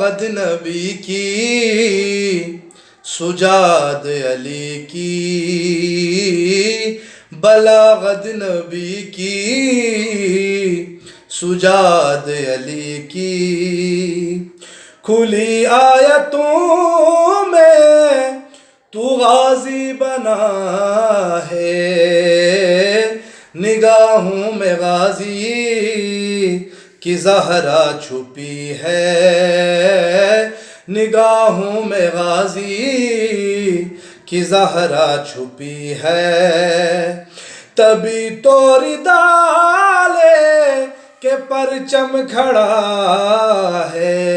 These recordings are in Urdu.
بلاغت نبی کی، سجاد علی کی، بلاغت نبی کی، سجاد علی کی، کھلی آیتوں میں تو غازی بنا ہے، نگاہوں میں غازی کی زہرا چھپی ہے، نگاہوں میں غازی کی زہرا چھپی ہے، تبھی تو ردا لے کے پرچم کھڑا ہے،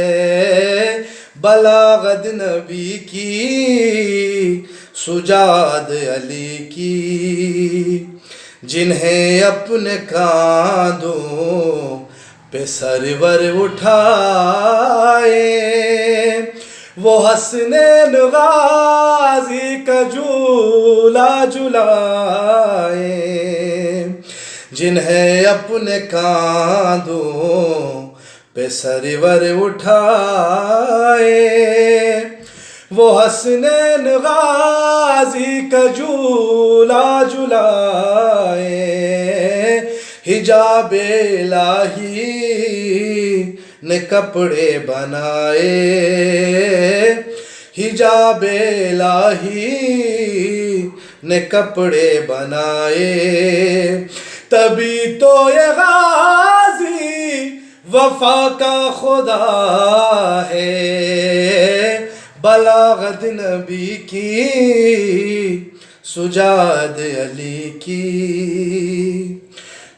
بلاغت نبی کی، سجاد علی کی، جنہیں اپنے کاندھوں پہ سرور اٹھائے، وہ حسنین غازی کا جھولا جھلائے، جنہیں اپنے کاندھوں پہ سرور اٹھائے، وہ حسنین غازی کا جھولا جھلائے، حجاب الہی نے کپڑے بنائے، حجاب الہی نے کپڑے بنائے، تبھی تو یہ غازی وفا کا خدا ہے، بلاغت نبی کی، سجاد علی کی،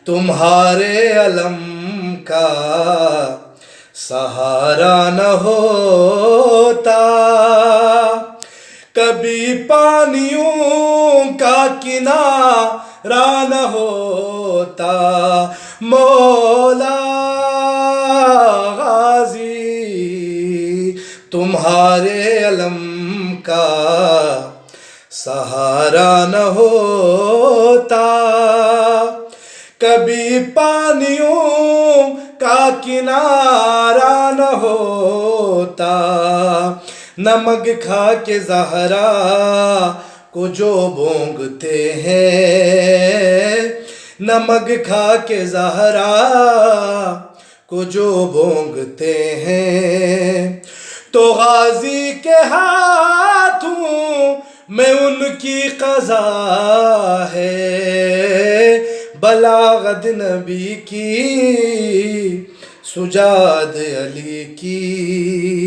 تمہارے علم کا سہارا نہ ہوتا، کبھی پانیوں کا کنارہ نہ ہوتا، مولا غازی تمہارے علم کا سہارا نہ ہوتا، کبھی پانیوں کا کنارہ نہ ہوتا، نمک کھا کے زہرا کو جو بونگتے ہیں، نمک کھا کے زہرا کو جو بونگتے ہیں، تو غازی کے ہاتھوں میں ان کی قضا ہے، بلاغت نبی کی، سجاد علی کی۔